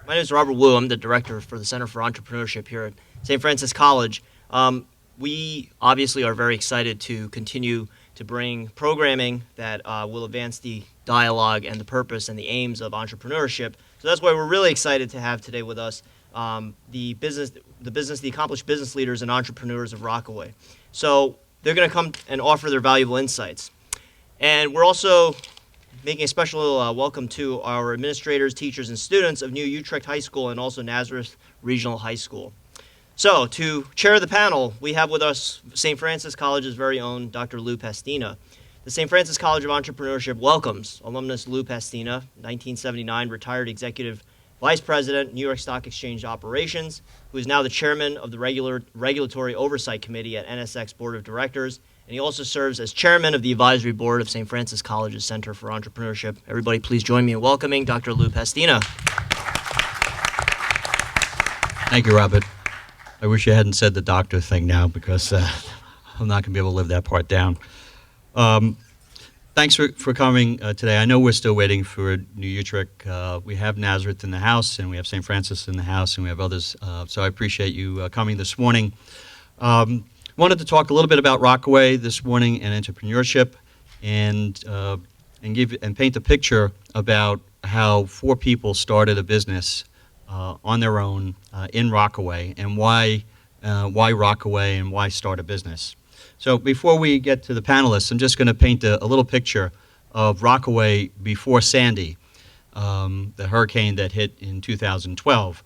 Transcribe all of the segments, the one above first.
My name is Robert Wu. I'm the director for the Center for Entrepreneurship here at St. Francis College. We obviously are very excited to continue to bring programming that will advance the dialogue and the purpose and the aims of entrepreneurship. So that's why we're really excited to have today with us the accomplished business leaders and entrepreneurs of Rockaway. So they're going to come and offer their valuable insights. And we're also making a special welcome to our administrators, teachers, and students of New Utrecht High School and also Nazareth Regional High School. So, to chair the panel, we have with us St. Francis College's very own Dr. Lou Pastina. The St. Francis College of Entrepreneurship welcomes alumnus Lou Pastina, 1979 retired executive vice president, New York Stock Exchange Operations, who is now the chairman of the Regulatory Oversight Committee at NSX Board of Directors, and he also serves as chairman of the advisory board of St. Francis College's Center for Entrepreneurship. Everybody, please join me in welcoming Dr. Lou Pastina. Thank you, Robert. I wish you hadn't said the doctor thing now because I'm not going to be able to live that part down. Thanks for coming today. I know we're still waiting for New Utrecht. We have Nazareth in the house, and we have St. Francis in the house, and we have others. So I appreciate you coming this morning. Wanted to talk a little bit about Rockaway this morning and entrepreneurship, and paint a picture about how 4 people started a business on their own in Rockaway, and why Rockaway and why start a business. So before we get to the panelists, I'm just going to paint a little picture of Rockaway before Sandy, the hurricane that hit in 2012.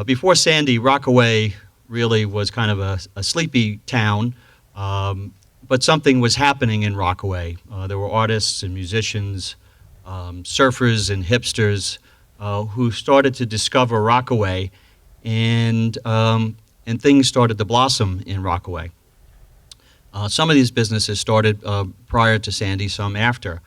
Before Sandy, Rockaway really was kind of a sleepy town, but something was happening in Rockaway. There were artists and musicians, surfers and hipsters who started to discover Rockaway, and things started to blossom in Rockaway. Some of these businesses started prior to Sandy, some after.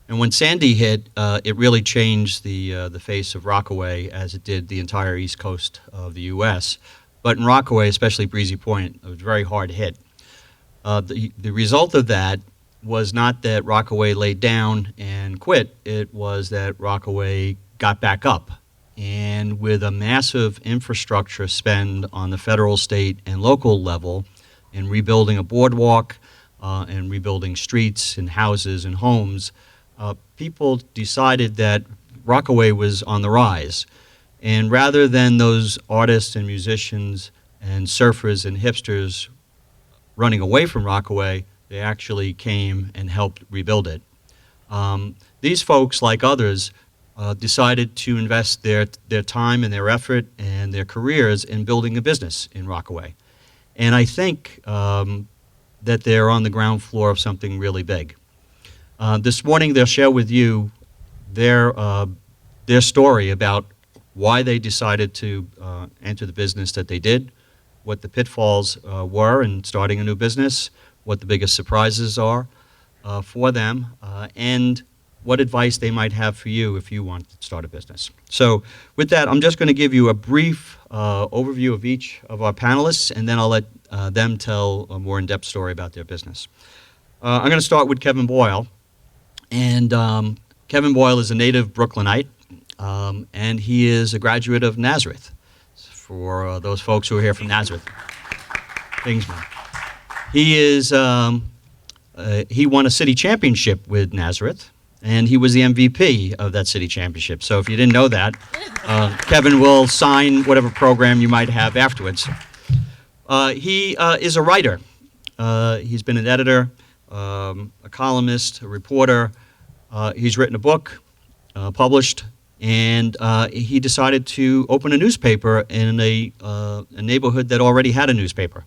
And when Sandy hit, it really changed the face of Rockaway, as it did the entire east coast of the U.S. But in Rockaway, especially Breezy Point, it was very hard hit. The result of that was not that Rockaway laid down and quit. It was that Rockaway got back up. And with a massive infrastructure spend on the federal, state, and local level in rebuilding a boardwalk and rebuilding streets and houses and homes, people decided that Rockaway was on the rise. And rather than those artists and musicians and surfers and hipsters running away from Rockaway, they actually came and helped rebuild it. These folks, like others, decided to invest their time and their effort and their careers in building a business in Rockaway. And I think that they're on the ground floor of something really big. This morning they'll share with you their story about why they decided to enter the business that they did, what the pitfalls were in starting a new business, what the biggest surprises are for them, and what advice they might have for you if you want to start a business. So with that, I'm just going to give you a brief overview of each of our panelists, and then I'll let them tell a more in-depth story about their business. I'm going to start with Kevin Boyle. And Kevin Boyle is a native Brooklynite, and he is a graduate of Nazareth, for those folks who are here from Nazareth. Kingsman. He won a city championship with Nazareth, and he was the MVP of that city championship. So if you didn't know that, Kevin will sign whatever program you might have afterwards. He is a writer. He's been an editor, a columnist, a reporter. He's written a book, published, and he decided to open a newspaper in a neighborhood that already had a newspaper.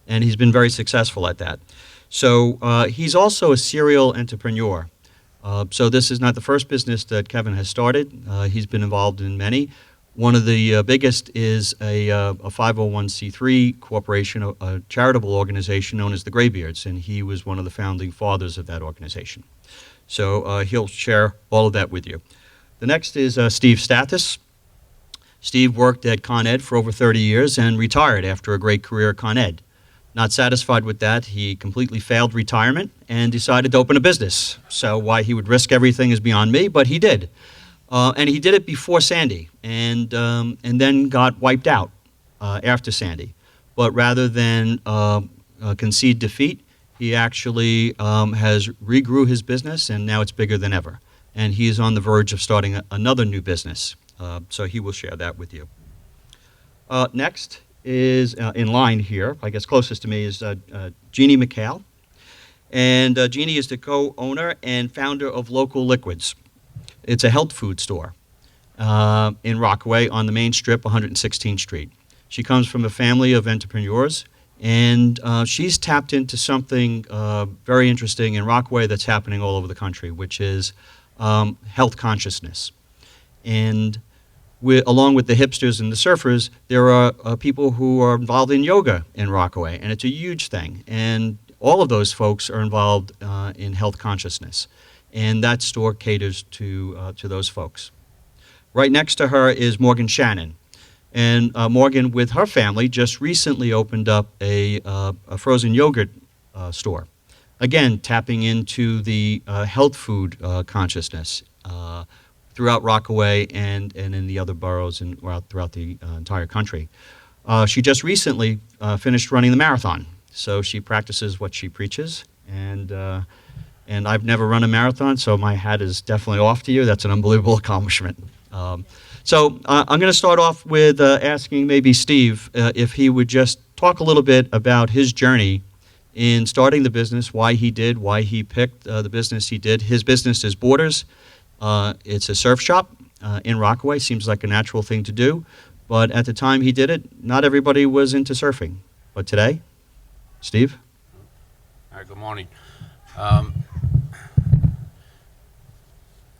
And he's been very successful at that. So he's also a serial entrepreneur. So this is not the first business that Kevin has started. He's been involved in many. One of the biggest is a 501c3 corporation, a charitable organization known as the Graybeards, and he was one of the founding fathers of that organization. So he'll share all of that with you. The next is Steve Stathis. Steve worked at Con Ed for over 30 years and retired after a great career at Con Ed. Not satisfied with that, he completely failed retirement and decided to open a business. So why he would risk everything is beyond me, but he did. And he did it before Sandy, and then got wiped out after Sandy. But rather than concede defeat, he actually has regrew his business, and now it's bigger than ever. And he is on the verge of starting another new business. So he will share that with you. Next is in line here, I guess closest to me, is Jeannie McHale. And Jeannie is the co-owner and founder of Local Liquids. It's a health food store in Rockaway on the main strip, 116th Street. She comes from a family of entrepreneurs, and she's tapped into something very interesting in Rockaway that's happening all over the country, which is health consciousness. And along with the hipsters and the surfers, there are people who are involved in yoga in Rockaway, and it's a huge thing. And all of those folks are involved in health consciousness, and that store caters to those folks. Right next to her is Morgan Shannon, and Morgan, with her family, just recently opened up a frozen yogurt store. Again, tapping into the health food consciousness throughout Rockaway and in the other boroughs and throughout the entire country. She just recently finished running the marathon. So she practices what she preaches, and I've never run a marathon, so my hat is definitely off to you. That's an unbelievable accomplishment. So I'm going to start off with asking maybe Steve if he would just talk a little bit about his journey in starting the business, why he picked the business he did. His business is Borders. It's a surf shop in Rockaway. Seems like a natural thing to do, but at the time he did it, not everybody was into surfing. But today, Steve? All right, good morning. How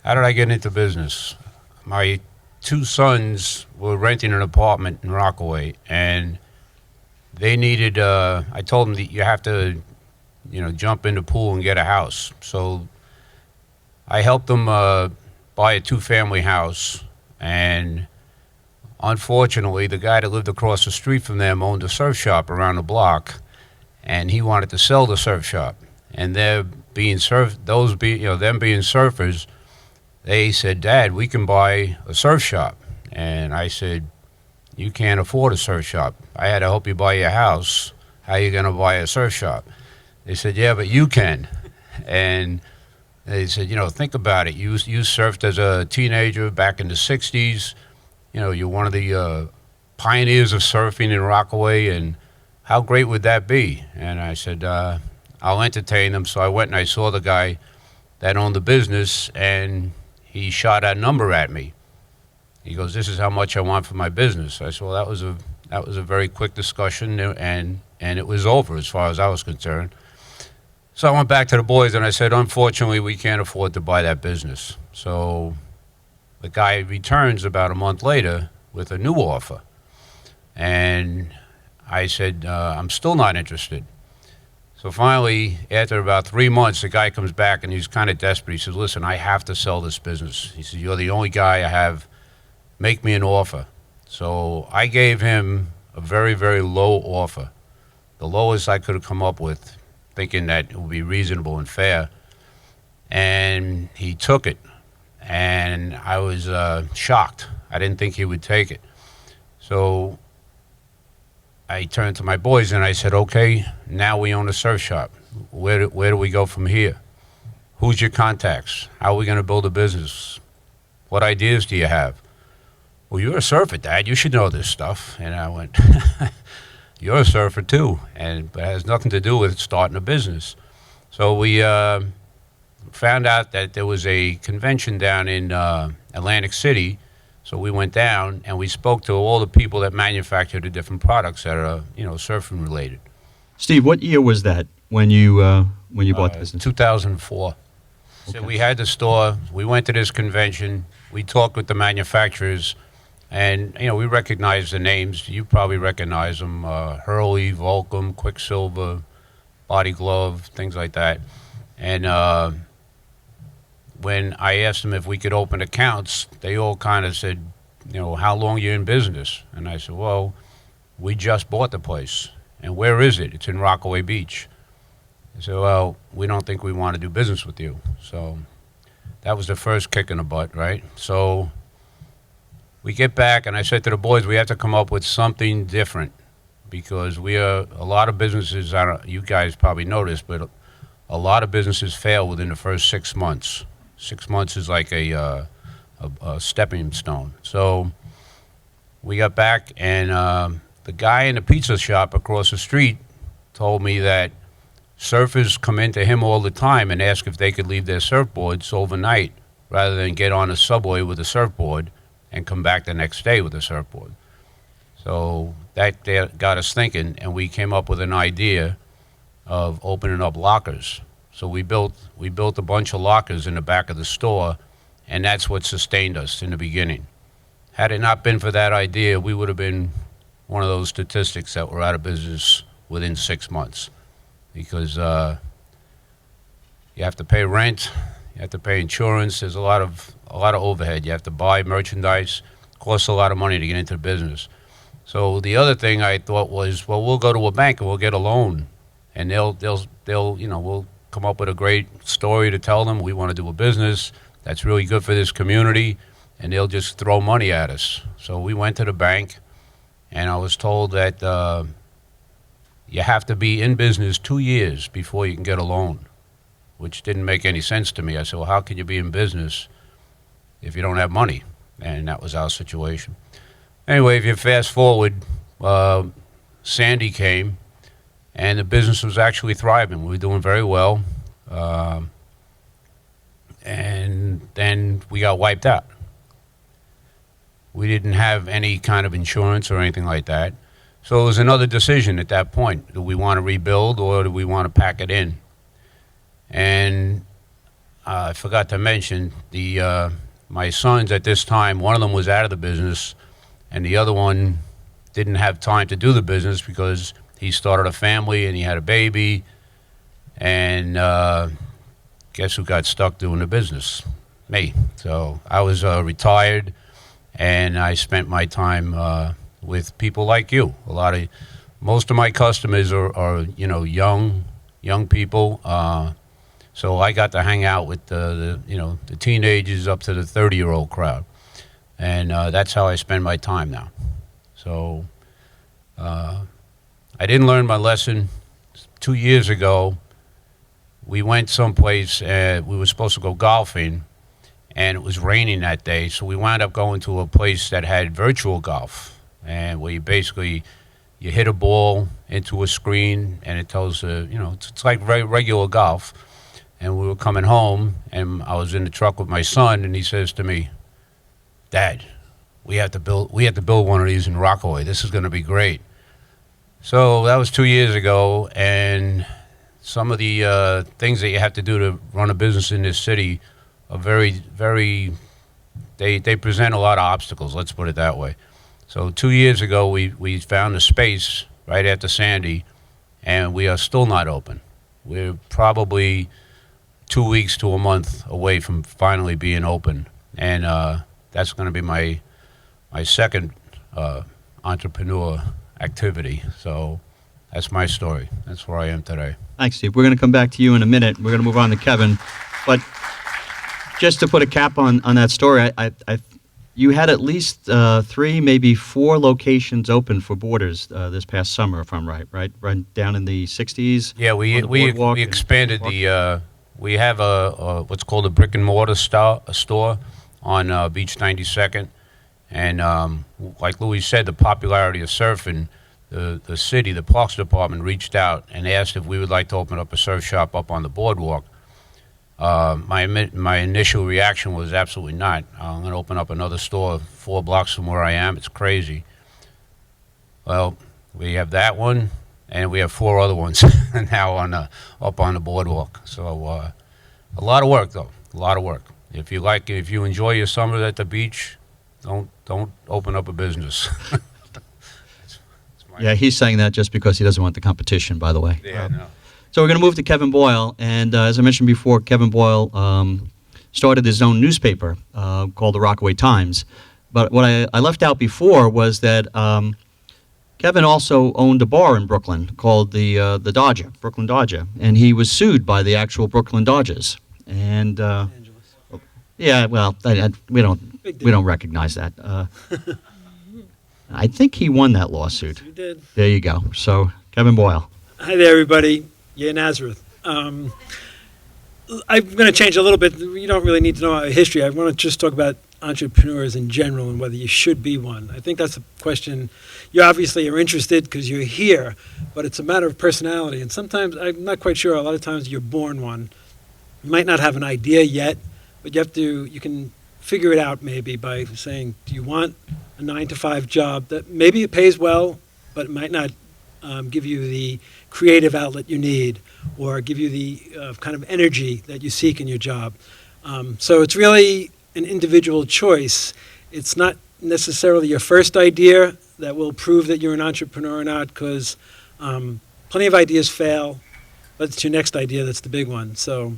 did I get into business? My two sons were renting an apartment in Rockaway, and they needed, I told them that you have to, jump in the pool and get a house. So I helped them buy a two-family house, and unfortunately, the guy that lived across the street from them owned a surf shop around the block, and he wanted to sell the surf shop. And them being surfers, they said, "Dad, we can buy a surf shop." And I said, "You can't afford a surf shop. I had to help you buy your house. How are you going to buy a surf shop?" They said, "Yeah, but you can." And they said, think about it. You surfed as a teenager back in the 60s. You're one of the pioneers of surfing in Rockaway, and how great would that be? And I said, I'll entertain them. So I went and I saw the guy that owned the business, and he shot a number at me. He goes, "This is how much I want for my business." I said, "Well, that was a very quick discussion, and it was over as far as I was concerned." So I went back to the boys and I said, "Unfortunately, we can't afford to buy that business." So the guy returns about a month later with a new offer. And I said, "I'm still not interested." So finally, after about 3 months, the guy comes back and he's kind of desperate. He says, "Listen, I have to sell this business." He says, "You're the only guy I have. Make me an offer." So I gave him a very, very low offer, the lowest I could have come up with, thinking that it would be reasonable and fair. And he took it. And I was shocked. I didn't think he would take it. So I turned to my boys and I said, "Okay, now we own a surf shop. Where do we go from here? Who's your contacts? How are we going to build a business? What ideas do you have?" "Well, you're a surfer, Dad. You should know this stuff." And I went, "You're a surfer too, but it has nothing to do with starting a business." So we found out that there was a convention down in Atlantic City. So we went down and we spoke to all the people that manufacture the different products that are, surfing related. Steve, what year was that when you bought the business? 2004. Okay. So we had the store. We went to this convention. We talked with the manufacturers, and we recognized the names. You probably recognize them: Hurley, Volcom, Quicksilver, Body Glove, things like that. And when I asked them if we could open accounts, they all kind of said, "How long are you in business?" And I said, "Well, we just bought the place." "And where is it?" "It's in Rockaway Beach." I said, "Well, we don't think we want to do business with you." So That was the first kick in the butt, right? So we get back, and I said to the boys, we have to come up with something different because a lot of businesses, you guys probably noticed, but a lot of businesses fail within the first 6 months. 6 months is like a stepping stone. So we got back, and the guy in the pizza shop across the street told me that surfers come into him all the time and ask if they could leave their surfboards overnight rather than get on a subway with a surfboard and come back the next day with a surfboard. So that got us thinking, and we came up with an idea of opening up lockers. So we built a bunch of lockers in the back of the store, and that's what sustained us in the beginning. Had it not been for that idea, we would have been one of those statistics that were out of business within 6 months, because you have to pay rent, you have to pay insurance. There's a lot of overhead. You have to buy merchandise. It costs a lot of money to get into the business. So the other thing I thought was, well, we'll go to a bank and we'll get a loan, and they'll we'll come up with a great story to tell them we want to do a business that's really good for this community, and they'll just throw money at us. So we went to the bank, and I was told that you have to be in business 2 years before you can get a loan, which didn't make any sense to me. I said, well, how can you be in business if you don't have money? And that was our situation. Anyway, if you fast forward, Sandy came, and the business was actually thriving. We were doing very well. And then we got wiped out. We didn't have any kind of insurance or anything like that. So it was another decision at that point. Do we want to rebuild, or do we want to pack it in? And I forgot to mention, my sons at this time, one of them was out of the business, and the other one didn't have time to do the business because he started a family and he had a baby. And guess who got stuck doing the business? Me. So I was retired, and I spent my time with people like you. Most of my customers are young people. So I got to hang out with the teenagers up to the 30-year-old crowd, and that's how I spend my time now. So I didn't learn my lesson. 2 years ago, we went someplace. We were supposed to go golfing, and it was raining that day. So we wound up going to a place that had virtual golf, and where you hit a ball into a screen, and it tells it's like regular golf. And we were coming home, and I was in the truck with my son, and he says to me, "Dad, we have to build one of these in Rockaway. This is going to be great." So that was 2 years ago, and some of the things that you have to do to run a business in this city are very, very. They present a lot of obstacles. Let's put it that way. So 2 years ago, we found a space right after Sandy, and we are still not open. We're probably 2 weeks to a month away from finally being open, and that's going to be my second entrepreneur activity. So that's my story. That's where I am today. Thanks, Steve. We're going to come back to you in a minute. We're going to move on to Kevin, but just to put a cap on that story, you had at least 3, maybe 4 locations open for Borders this past summer, if I'm right? Right down in the 60s. Yeah, we expanded the. We have a what's called a brick and mortar store on Beach 92nd, and like Louis said, the popularity of surfing, the city, the Parks Department reached out and asked if we would like to open up a surf shop up on the boardwalk. My initial reaction was absolutely not. I'm going to open up another store 4 blocks from where I am. It's crazy. Well, we have that one, and we have 4 other ones now up on the boardwalk. So a lot of work, though. A lot of work. If you enjoy your summer at the beach, don't open up a business. Yeah, he's saying that just because he doesn't want the competition, by the way. Yeah, no. So we're going to move to Kevin Boyle, and as I mentioned before, Kevin Boyle started his own newspaper called the Rockaway Times. But what I left out before was that Kevin also owned a bar in Brooklyn called the Dodger, Brooklyn Dodger, and he was sued by the actual Brooklyn Dodgers. And Yeah, well, we don't recognize that. I think he won that lawsuit. You did. There you go. So, Kevin Boyle. Hi there, everybody. Yeah, Nazareth. I'm going to change a little bit. You don't really need to know our history. I want to just talk about entrepreneurs in general and whether you should be one. I think that's a question. You obviously are interested because you're here, but it's a matter of personality. And sometimes, I'm not quite sure, a lot of times you're born one. You might not have an idea yet, but you can figure it out maybe by saying, do you want a 9-to-5 job that maybe it pays well, but it might not give you the creative outlet you need or give you the kind of energy that you seek in your job. So it's really an individual choice. It's not necessarily your first idea that will prove that you're an entrepreneur or not, because plenty of ideas fail, but it's your next idea that's the big one. So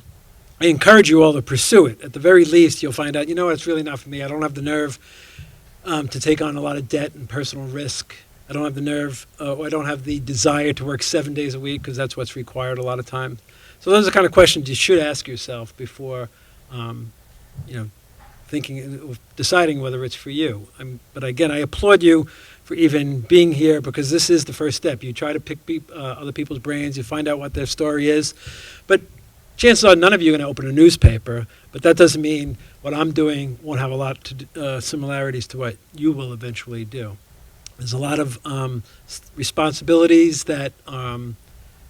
I encourage you all to pursue it. At the very least, you'll find out, you know what, it's really not for me. I don't have the nerve to take on a lot of debt and personal risk. I don't have the nerve, or I don't have the desire to work 7 days a week, because that's what's required a lot of times. So those are the kind of questions you should ask yourself before, deciding whether it's for you. But again, I applaud you for even being here, because this is the first step. You try to pick other people's brains, you find out what their story is. But chances are none of you are going to open a newspaper, but that doesn't mean what I'm doing won't have a lot to similarities to what you will eventually do. There's a lot of responsibilities that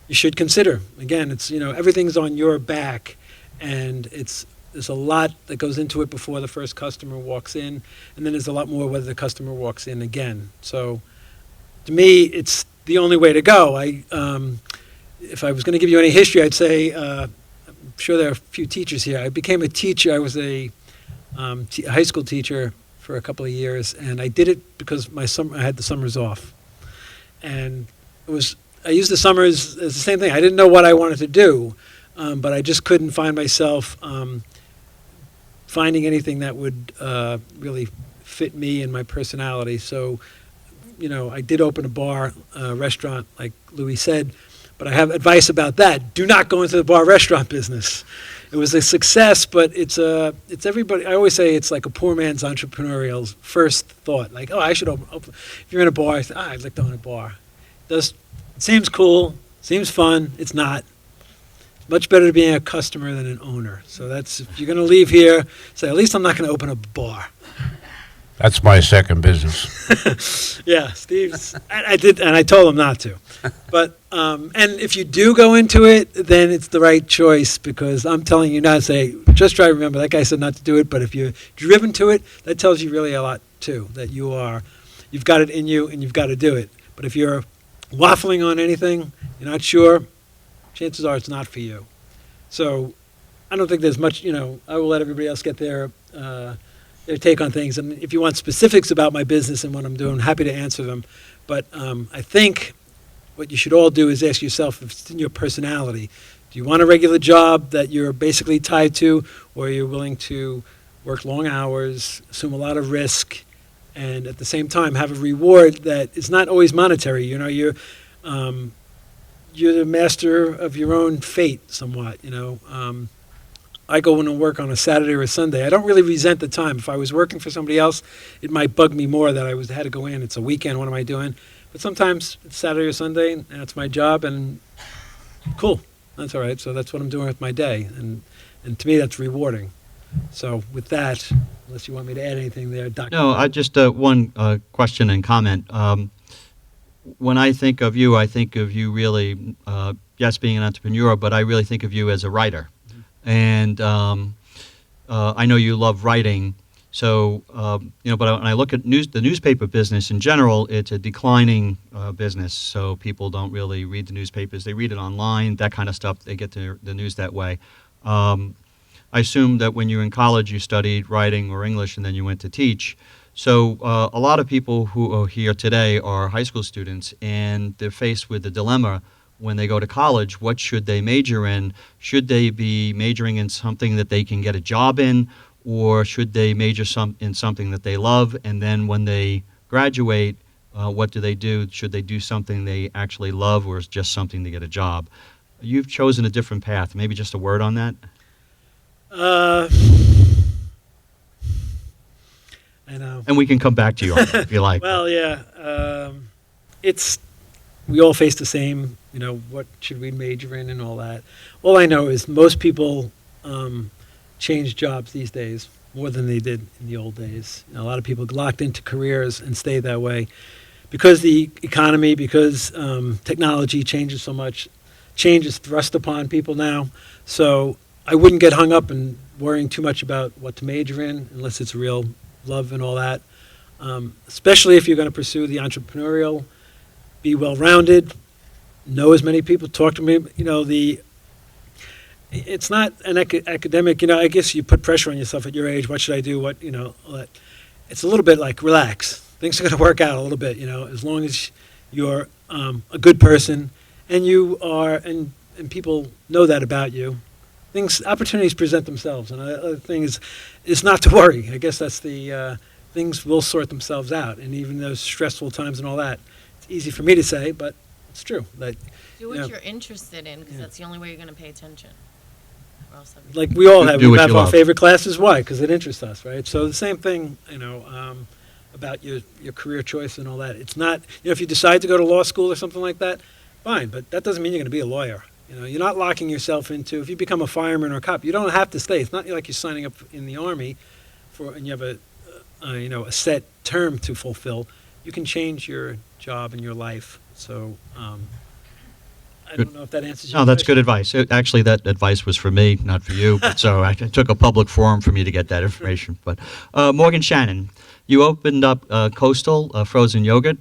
you should consider. Again, it's everything's on your back, and there's a lot that goes into it before the first customer walks in, and then there's a lot more whether the customer walks in again. So, to me, it's the only way to go. If I was going to give you any history, I'd say I'm sure there are a few teachers here. I became a teacher. I was a high school teacher for a couple of years, and I did it because I had the summers off, and I used the summers as the same thing. I didn't know what I wanted to do, but I just couldn't find myself finding anything that would really fit me and my personality. So, I did open a bar, restaurant, like Louis said, but I have advice about that. Do not go into the bar restaurant business. It was a success, but it's everybody. I always say it's like a poor man's entrepreneurial first thought. Like, I should open. If you're in a bar, I say, I'd like to own a bar. It seems cool, seems fun. It's not. It's much better to be a customer than an owner. So if you're going to leave here, say, at least I'm not going to open a bar. That's my second business. Yeah, Steve's. I did, and I told him not to. But and if you do go into it, then it's the right choice, because I'm telling you now. Say, just try to remember that guy said not to do it. But if you're driven to it, that tells you really a lot too. That you've got it in you, and you've got to do it. But if you're waffling on anything, you're not sure, chances are it's not for you. So I don't think there's much. I will let everybody else get their take on things. And if you want specifics about my business and what I'm doing, I'm happy to answer them. But I think what you should all do is ask yourself if it's in your personality. Do you want a regular job that you're basically tied to, or you're willing to work long hours, assume a lot of risk, and at the same time have a reward that is not always monetary? You're the master of your own fate somewhat. I go in and work on a Saturday or a Sunday. I don't really resent the time. If I was working for somebody else, it might bug me more that I had to go in. It's a weekend. What am I doing? But sometimes it's Saturday or Sunday, and that's my job, and cool. That's all right. So that's what I'm doing with my day, and to me, that's rewarding. So with that, unless you want me to add anything there, Dr. No, I just one question and comment. When I think of you really, yes, being an entrepreneur, but I really think of you as a writer. And I know you love writing, so but when I look at the newspaper business in general, it's a declining business. So people don't really read the newspapers; they read it online, that kind of stuff. They get the news that way. I assume that when you were in college, you studied writing or English, and then you went to teach. So a lot of people who are here today are high school students, and they're faced with the dilemma. When they go to college, what should they major in? Should they be majoring in something that they can get a job in, or should they major in something that they love? And then when they graduate, what do they do? Should they do something they actually love, or is just something to get a job? You've chosen a different path. Maybe just a word on that? I know. And we can come back to you on that if you like. Well, yeah. We all face the same, what should we major in and all that. All I know is most people change jobs these days more than they did in the old days. A lot of people get locked into careers and stay that way because the economy, because technology changes so much. Change is thrust upon people now. So I wouldn't get hung up in worrying too much about what to major in unless it's real love and all that. Especially if you're going to pursue the entrepreneurial, be well-rounded, know as many people, talk to me. It's not an academic. I guess you put pressure on yourself at your age. What should I do? All that. It's a little bit like relax. Things are going to work out a little bit. As long as you're a good person and you are, and people know that about you. Opportunities present themselves. And the other thing is not to worry. I guess that's the things will sort themselves out. And even those stressful times and all that. Easy for me to say, but it's true. Do what you're interested in, because that's the only way you're going to pay attention. Or else like we all have, Do we what have you our love. favorite classes. Why? Because it interests us, right? So the same thing, about your career choice and all that. It's not, if you decide to go to law school or something like that, fine, but that doesn't mean you're going to be a lawyer. You're not locking yourself into, if you become a fireman or a cop, you don't have to stay. It's not like you're signing up in the Army and you have a set term to fulfill. You can change your job and your life. So I don't know if that answers your No, that's good question. advice. Actually, that advice was for me, not for you. But so I took a public forum for me to get that information. But Morgan Shannon, you opened up Coastal Frozen Yogurt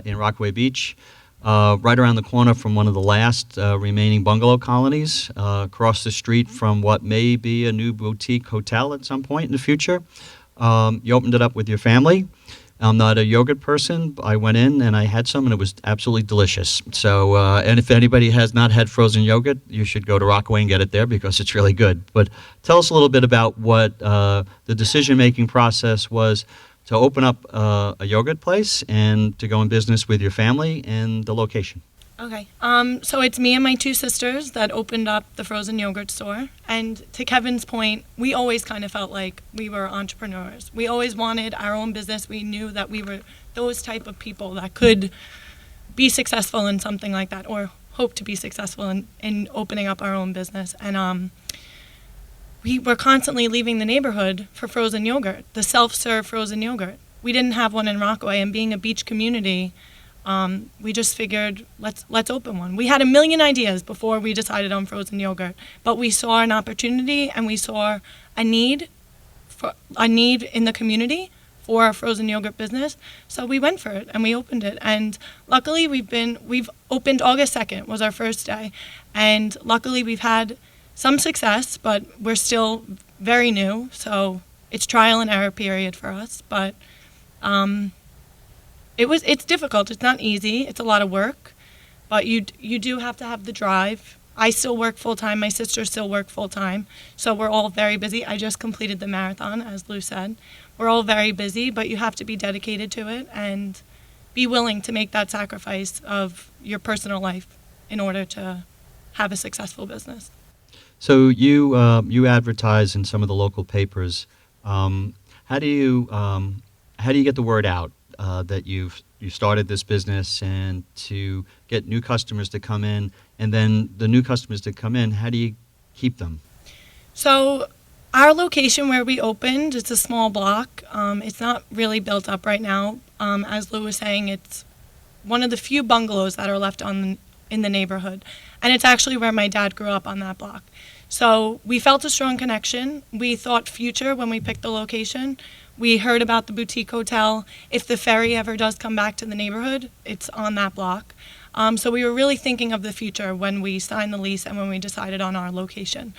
in Rockaway Beach, right around the corner from one of the last remaining bungalow colonies, across the street from what may be a new boutique hotel at some point in the future. You opened it up with your family. I'm not a yogurt person. I went in and I had some, and it was absolutely delicious. So, and if anybody has not had frozen yogurt, you should go to Rockaway and get it there because it's really good. But tell us a little bit about what the decision-making process was to open up a yogurt place and to go in business with your family and the location. Okay. So it's me and my two sisters that opened up the frozen yogurt store. And to Kevin's point, we always kind of felt like we were entrepreneurs. We always wanted our own business. We knew that we were those type of people that could be successful in something like that, or hope to be successful in opening up our own business. And we were constantly leaving the neighborhood for frozen yogurt, the self-serve frozen yogurt. We didn't have one in Rockaway, and being a beach community, we just figured, let's open one. We had a million ideas before we decided on frozen yogurt, but we saw an opportunity and we saw a need in the community for a frozen yogurt business. So we went for it and we opened it. And luckily we've opened August 2nd was our first day. And luckily we've had some success, but we're still very new. So it's trial and error period for us, but it's difficult. It's not easy. It's a lot of work, but you do have to have the drive. I still work full-time. My sisters still work full-time, so we're all very busy. I just completed the marathon, as Lou said. We're all very busy, but you have to be dedicated to it and be willing to make that sacrifice of your personal life in order to have a successful business. So you advertise in some of the local papers. How do you get the word out that you started this business, and to get new customers to come in, and then the new customers that come in, how do you keep them? So our location where we opened, it's a small block. It's not really built up right now. As Lou was saying, it's one of the few bungalows that are left in the neighborhood. And it's actually where my dad grew up, on that block. So we felt a strong connection. We thought future when we picked the location. We heard about the boutique hotel. If the ferry ever does come back to the neighborhood, it's on that block. So we were really thinking of the future when we signed the lease and when we decided on our location.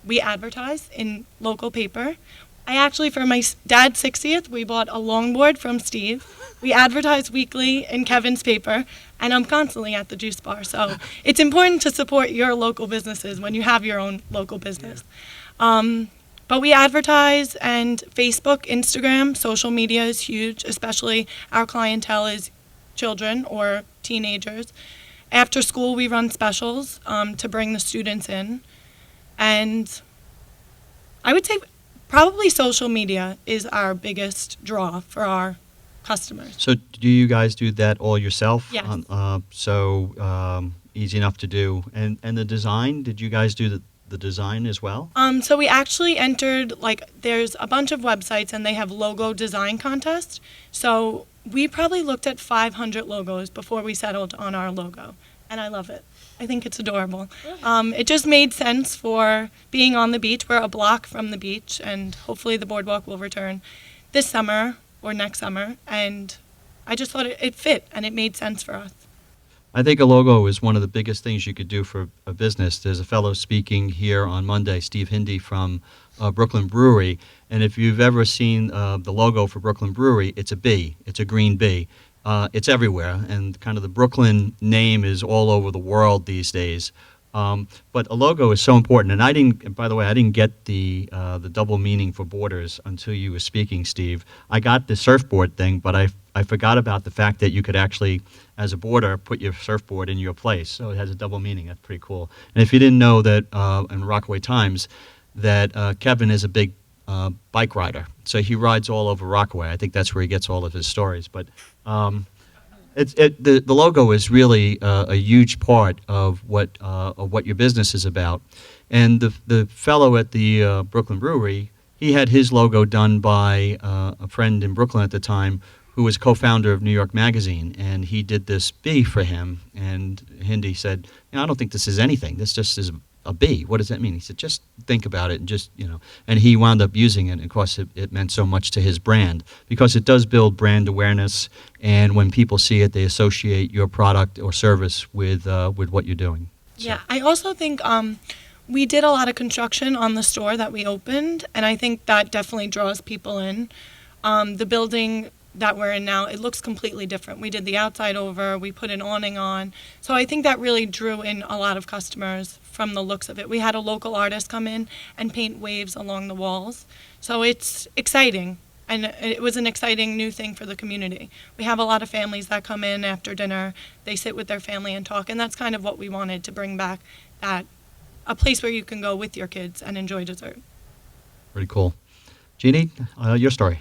We advertised in local paper. I actually, for my dad's 60th, we bought a longboard from Steve. We advertised weekly in Kevin's paper, and I'm constantly at the juice bar. So it's important to support your local businesses when you have your own local business. But we advertise, and Facebook, Instagram, social media is huge, especially our clientele is children or teenagers. After school, we run specials to bring the students in. And I would say Probably social media is our biggest draw for our customers. So do you guys do that all yourself? Yes. Easy enough to do. And the design, did you guys do the design as well? So we actually entered, there's a bunch of websites and they have logo design contests. So we probably looked at 500 logos before we settled on our logo. And I love it. I think it's adorable. It just made sense for being on the beach. We're a block from the beach, and hopefully the boardwalk will return this summer or next summer. And I just thought it fit, and it made sense for us. I think a logo is one of the biggest things you could do for a business. There's a fellow speaking here on Monday, Steve Hindy from Brooklyn Brewery, and if you've ever seen the logo for Brooklyn Brewery, it's a bee. It's a green bee. It's everywhere, and kind of the Brooklyn name is all over the world these days. But a logo is so important, and I didn't get the double meaning for borders until you were speaking, Steve. I got the surfboard thing, but I forgot about the fact that you could actually, as a border, put your surfboard in your place. So it has a double meaning. That's pretty cool. And if you didn't know that in Rockaway Times, that Kevin is a big bike rider. So he rides all over Rockaway. I think that's where he gets all of his stories. But the logo is really a huge part of what your business is about. And the fellow at the Brooklyn Brewery, he had his logo done by a friend in Brooklyn at the time who was co-founder of New York Magazine, and he did this bee for him. And Hindy said, I don't think this is anything. This just is a bee. What does that mean? He said, just think about it, and and he wound up using it. And of course, it meant so much to his brand because it does build brand awareness. And when people see it, they associate your product or service with what you're doing. So. Yeah, I also think we did a lot of construction on the store that we opened, and I think that definitely draws people in. The building that we're in now, it looks completely different. We did the outside over, we put an awning on. So I think that really drew in a lot of customers from the looks of it. We had a local artist come in and paint waves along the walls. So it's exciting, and it was an exciting new thing for the community. We have a lot of families that come in after dinner, they sit with their family and talk, and that's kind of what we wanted to bring back, that a place where you can go with your kids and enjoy dessert. Pretty cool. Jeannie, your story.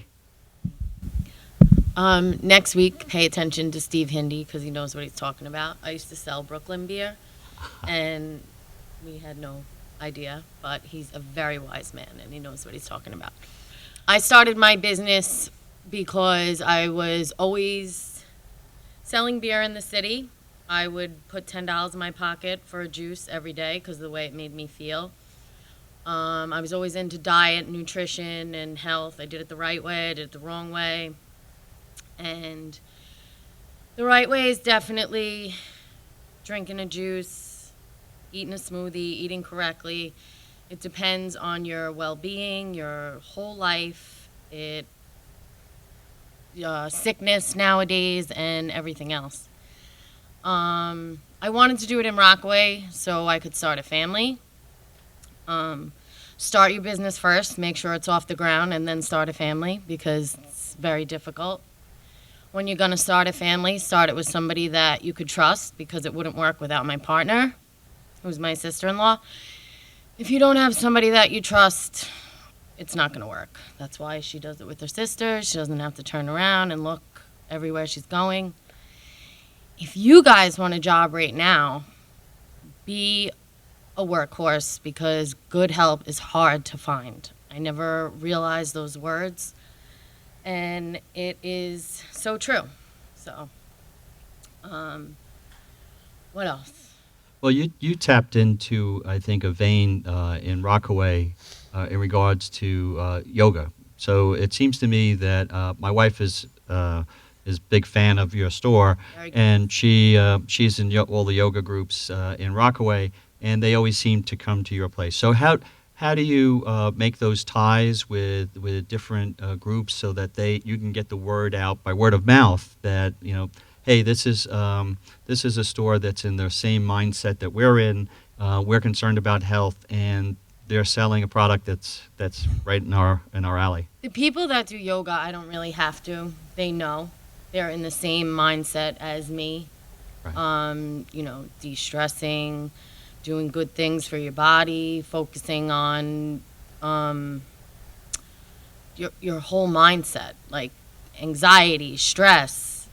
Next week, pay attention to Steve Hindy because he knows what he's talking about. I used to sell Brooklyn beer, and we had no idea, but he's a very wise man, and he knows what he's talking about. I started my business because I was always selling beer in the city. I would put $10 in my pocket for a juice every day because of the way it made me feel. I was always into diet, nutrition, and health. I did it the right way. I did it the wrong way. And the right way is definitely drinking a juice, eating a smoothie, eating correctly. It depends on your well-being, your whole life, sickness nowadays, and everything else. I wanted to do it in Rockaway so I could start a family. Start your business first, make sure it's off the ground, and then start a family because it's very difficult. When you're going to start a family, start it with somebody that you could trust because it wouldn't work without my partner, who's my sister-in-law. If you don't have somebody that you trust, it's not going to work. That's why she does it with her sister. She doesn't have to turn around and look everywhere she's going. If you guys want a job right now, be a workhorse because good help is hard to find. I never realized those words. And it is so true. So, what else? Well, you tapped into, I think, a vein in Rockaway in regards to yoga. So it seems to me that my wife is a big fan of your store, and she's in all the yoga groups in Rockaway, and they always seem to come to your place. So how do you make those ties with different groups so that you can get the word out by word of mouth that hey, this is a store that's in the same mindset that we're in. We're concerned about health, and they're selling a product that's right in our alley. The people that do yoga, I don't really have to. They know they're in the same mindset as me. Right. De-stressing, doing good things for your body, focusing on your whole mindset, like anxiety, stress,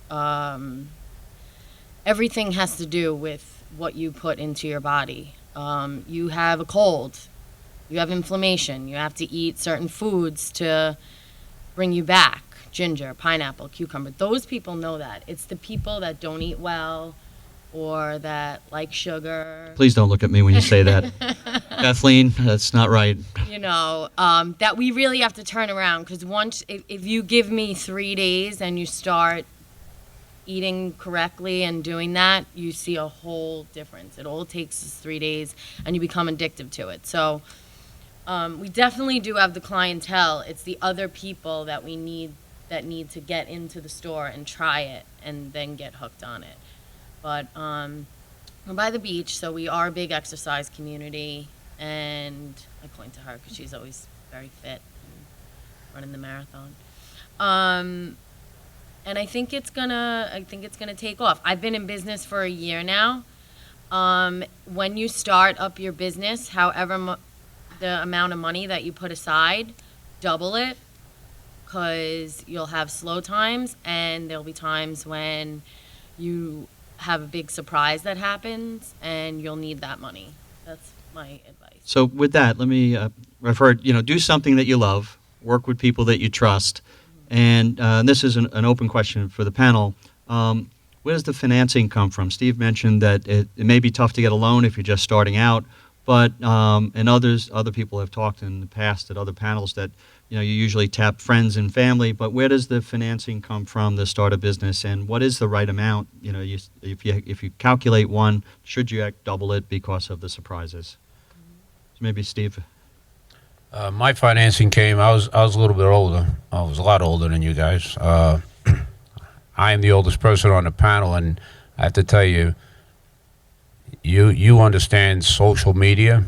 everything has to do with what you put into your body. You have a cold, you have inflammation, you have to eat certain foods to bring you back. Ginger, pineapple, cucumber. Those people know that. It's the people that don't eat well or that like sugar. Please don't look at me when you say that. Kathleen, that's not right. You know, that we really have to turn around, because once, if you give me 3 days and you start eating correctly and doing that, you see a whole difference. It all takes is 3 days and you become addicted to it. So we definitely do have the clientele. It's the other people that we need, that need to get into the store and try it and then get hooked on it. But we're by the beach, so we are a big exercise community, and I point to her because she's always very fit and running the marathon. And I think it's gonna take off. I've been in business for a year now. When you start up your business, however the amount of money that you put aside, double it, because you'll have slow times and there'll be times when you have a big surprise that happens and you'll need that money. That's my advice. So with that, let me refer, do something that you love, work with people that you trust, and this is an open question for the panel. Where does the financing come from? Steve mentioned that it may be tough to get a loan if you're just starting out, but and other people have talked in the past at other panels that you usually tap friends and family, but where does the financing come from to start a business, and what is the right amount? If you calculate one, should you double it because of the surprises? So maybe Steve. My financing came. I was a little bit older. I was a lot older than you guys. I am the oldest person on the panel, and I have to tell you, you understand social media.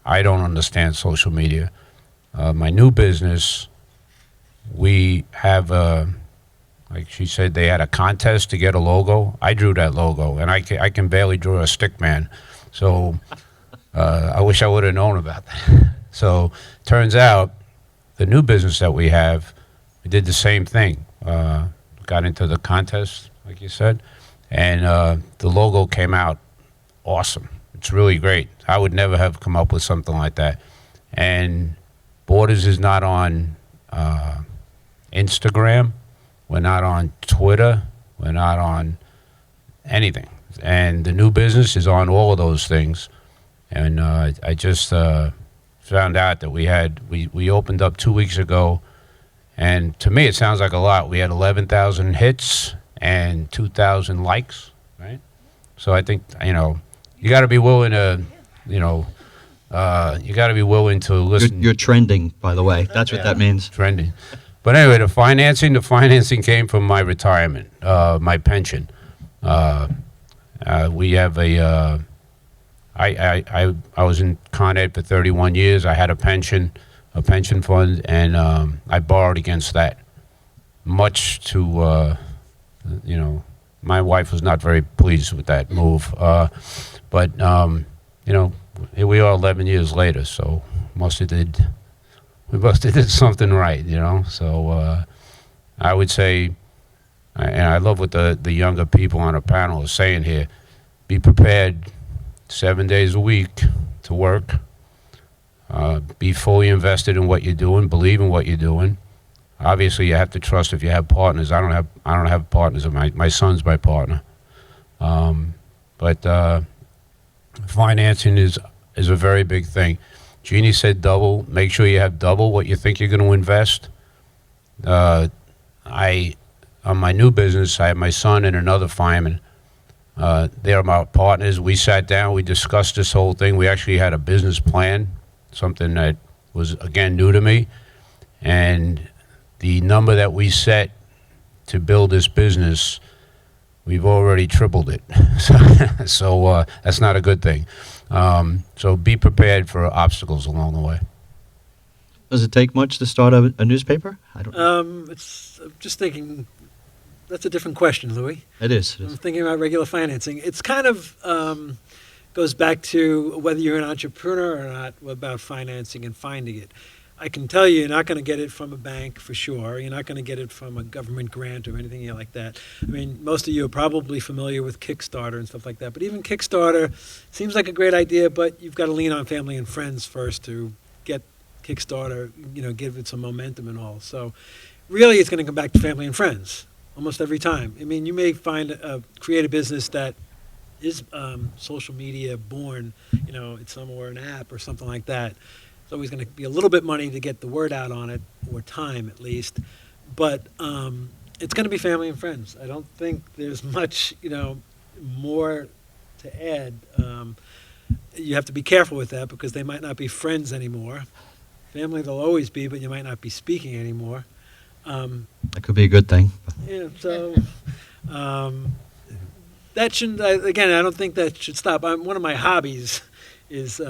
I don't understand social media. My new business, we have like she said, they had a contest to get a logo. I drew that logo, and I can barely draw a stick man. So I wish I would have known about that. So turns out the new business that we have, we did the same thing. Got into the contest, like you said, and the logo came out awesome. It's really great. I would never have come up with something like that. And Borders is not on Instagram. We're not on Twitter. We're not on anything. And the new business is on all of those things. And I just found out that we opened up 2 weeks ago, and to me it sounds like a lot. We had 11,000 hits and 2,000 likes, right? So I think you got to be willing to you got to be willing to listen. You're trending, by the way. That's what that means. Trending. But anyway, the financing came from my retirement, my pension. We have I was in Con Ed for 31 years. I had a pension fund, and I borrowed against that. Much to, my wife was not very pleased with that move. But here we are 11 years later, so we must have did something right, So I would say, and I love what the younger people on the panel are saying here, be prepared 7 days a week to work. Be fully invested in what you're doing. Believe in what you're doing. Obviously, you have to trust if you have partners. I don't have partners. My son's my partner. But financing is a very big thing. Jeannie said double. Make sure you have double what you think you're going to invest. On my new business, I have my son and another fireman. They're my partners. We sat down. We discussed this whole thing. We actually had a business plan, something that was, again, new to me. And the number that we set to build this business, we've already tripled it. So that's not a good thing. So be prepared for obstacles along the way. Does it take much to start a newspaper? I don't. I'm just thinking. That's a different question, Louis. It is. I'm thinking about regular financing. It's kind of goes back to whether you're an entrepreneur or not about financing and finding it. I can tell you're not going to get it from a bank for sure. You're not going to get it from a government grant or anything like that. I mean, most of you are probably familiar with Kickstarter and stuff like that. But even Kickstarter seems like a great idea, but you've got to lean on family and friends first to get Kickstarter, give it some momentum and all. So really it's going to come back to family and friends almost every time. I mean, you may create a business that is social media born, it's somewhere an app or something like that. It's always going to be a little bit money to get the word out on it, or time at least. But it's going to be family and friends. I don't think there's much, more to add. You have to be careful with that because they might not be friends anymore. Family they'll always be, but you might not be speaking anymore. That could be a good thing. Yeah, so that shouldn't, again, I don't think that should stop. One of my hobbies is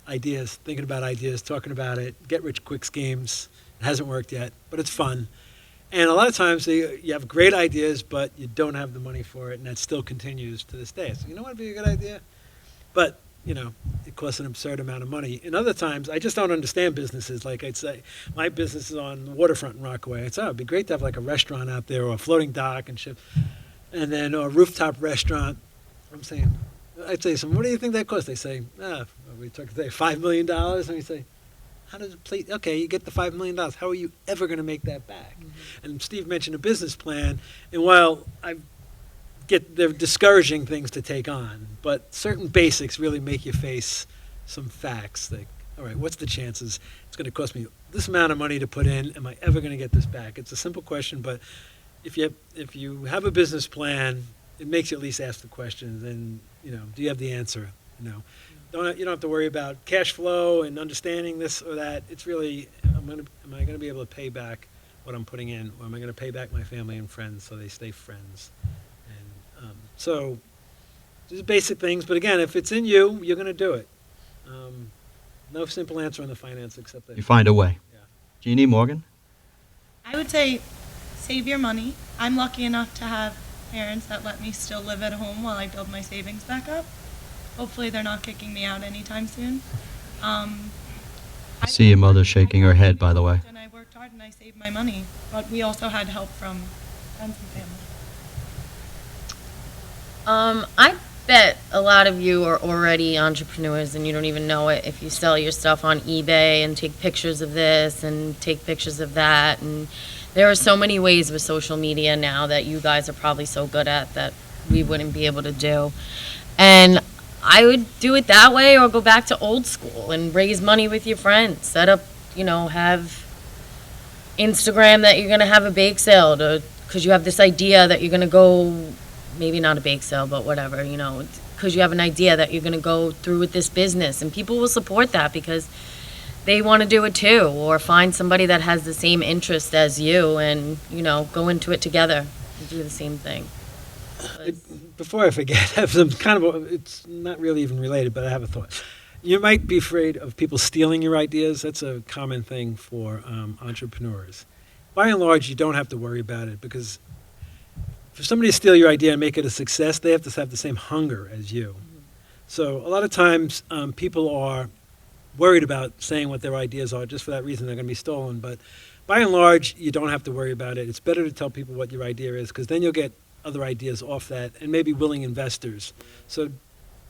ideas, thinking about ideas, talking about it, get-rich-quick schemes. It hasn't worked yet, but it's fun. And a lot of times you have great ideas, but you don't have the money for it, and that still continues to this day. So what would be a good idea? But, it costs an absurd amount of money. And other times, I just don't understand businesses. Like I'd say, my business is on the waterfront in Rockaway. I'd say, it'd be great to have like a restaurant out there or a floating dock and shit. And then a rooftop restaurant. I'd say, what do you think that costs? They say, we took today $5 million. And we say, how does it play? Okay, you get the $5 million. How are you ever going to make that back? Mm-hmm. And Steve mentioned a business plan. And while they're discouraging things to take on, but certain basics really make you face some facts. Like, all right, what's the chances it's going to cost me this amount of money to put in? Am I ever going to get this back? It's a simple question, but if you have a business plan, it makes you at least ask the questions. And do you have the answer? You don't have to worry about cash flow and understanding this or that. It's really, am I going to be able to pay back what I'm putting in, or am I going to pay back my family and friends so they stay friends? And so just basic things. But again, if it's in you, you're going to do it. No simple answer on the finance except that You find a way. Yeah. Jeannie, Morgan? I would say save your money. I'm lucky enough to have parents that let me still live at home while I build my savings back up. Hopefully they're not kicking me out anytime soon. I See your mother shaking her head, by the way. And I worked hard and I saved my money, but we also had help from friends and family. I bet a lot of you are already entrepreneurs and you don't even know it if you sell your stuff on eBay and take pictures of this and take pictures of that. And there are so many ways with social media now that you guys are probably so good at that we wouldn't be able to do. And I would do it that way or go back to old school and raise money with your friends. Set up, have Instagram that you're going to have a bake sale because you have this idea that you're going to go, maybe not a bake sale, but whatever, because you have an idea that you're going to go through with this business. And people will support that because they want to do it too, or find somebody that has the same interest as you and, go into it together and do the same thing. Before I forget, I have some it's not really even related, but I have a thought. You might be afraid of people stealing your ideas. That's a common thing for entrepreneurs. By and large, you don't have to worry about it because for somebody to steal your idea and make it a success, they have to have the same hunger as you. Mm-hmm. So a lot of times people are worried about saying what their ideas are just for that reason they're going to be stolen. But by and large, you don't have to worry about it. It's better to tell people what your idea is because then you'll get other ideas off that and maybe willing investors. So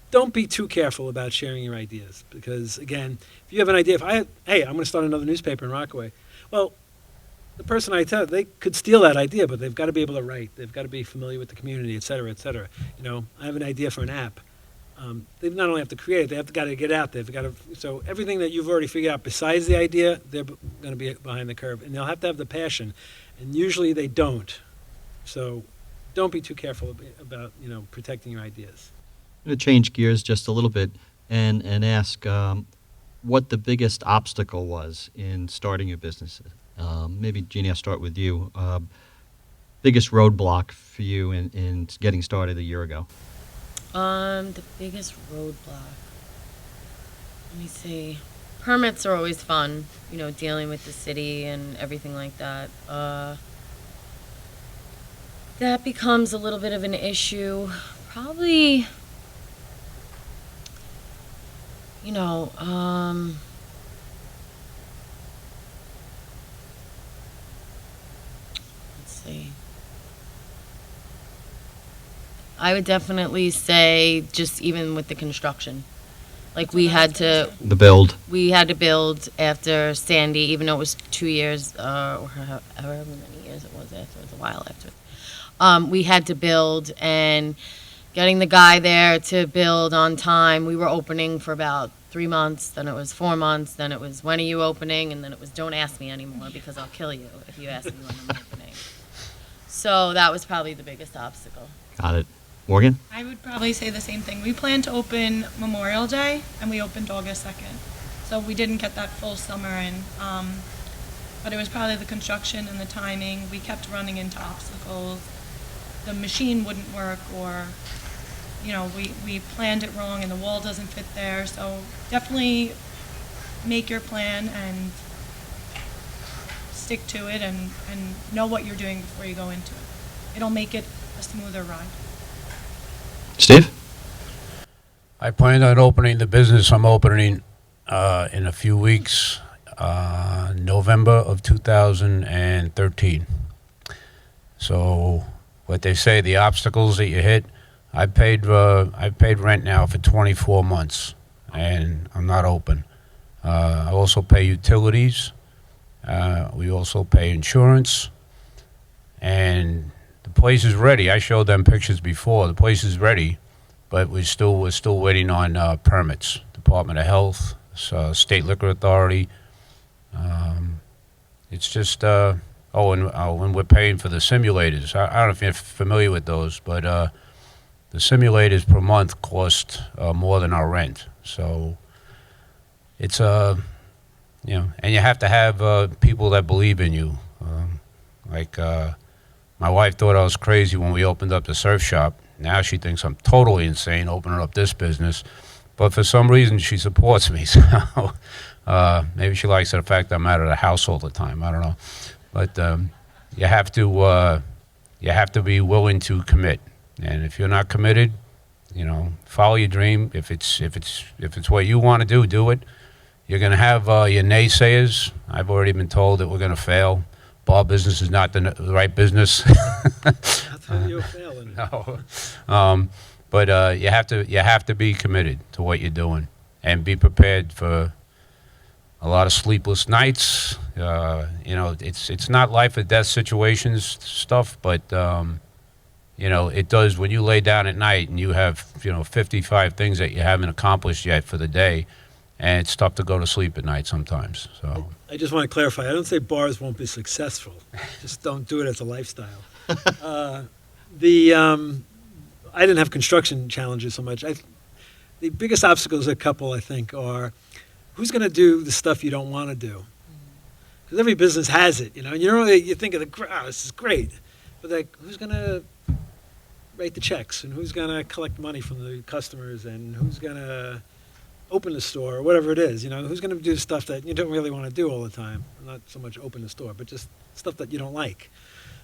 don't be too careful about sharing your ideas because, again, if you have an idea, I'm going to start another newspaper in Rockaway. Well, the person I tell, they could steal that idea, but they've got to be able to write. They've got to be familiar with the community, et cetera, et cetera. I have an idea for an app. They not only have to create it, got to get out there. So everything that you've already figured out besides the idea, they're going to be behind the curve. And they'll have to have the passion. And usually they don't. So don't be too careful about, protecting your ideas. I'm going to change gears just a little bit and ask what the biggest obstacle was in starting your business. Maybe, Jeannie, I'll start with you. Biggest roadblock for you in getting started a year ago? The biggest roadblock, let me see. Permits are always fun, dealing with the city and everything like that. That becomes a little bit of an issue. Probably, I would definitely say just even with the construction. Like we had to The build. build after Sandy, even though it was 2 years, or however many years it was after, it was a while after. We had to build, and getting the guy there to build on time. We were opening for about 3 months, then it was 4 months, then it was when are you opening, and then it was don't ask me anymore because I'll kill you if you ask me when I'm opening. So that was probably the biggest obstacle. Got it. Morgan? I would probably say the same thing. We planned to open Memorial Day, and we opened August 2nd. So we didn't get that full summer in. But it was probably the construction and the timing. We kept running into obstacles. The machine wouldn't work, or, we planned it wrong and the wall doesn't fit there. So definitely make your plan and stick to it and know what you're doing before you go into it. It'll make it a smoother ride. Steve? I plan on opening the business. I'm opening in a few weeks, November of 2013. So what they say, the obstacles that you hit, I paid rent now for 24 months, and I'm not open. I also pay utilities. We also pay insurance, and the place is ready. I showed them pictures before. The place is ready, but we're still waiting on permits. Department of Health, State Liquor Authority. It's just and we're paying for the simulators. I don't know if you're familiar with those, but the simulators per month cost more than our rent. So it's and you have to have people that believe in you. My wife thought I was crazy when we opened up the surf shop. Now she thinks I'm totally insane opening up this business. But for some reason, she supports me. So maybe she likes the fact that I'm out of the house all the time. I don't know. But you have to be willing to commit. And if you're not committed, follow your dream. If it's what you want to do it. You're going to have your naysayers. I've already been told that we're going to fail. Bar business is not the right business. That's how you're failing. No. But you have to be committed to what you're doing and be prepared for a lot of sleepless nights. It's not life or death situations stuff, but it does when you lay down at night and you have 55 things that you haven't accomplished yet for the day, and it's tough to go to sleep at night sometimes. So I just want to clarify. I don't say bars won't be successful. Just don't do it as a lifestyle. I didn't have construction challenges so much. The biggest obstacles, a couple, I think, are who's going to do the stuff you don't want to do? Because every business has it, and you think of this is great, but who's going to write the checks, and who's going to collect money from the customers, and who's going to open the store, or whatever it is, who's going to do stuff that you don't really want to do all the time? Not so much open the store, but just stuff that you don't like.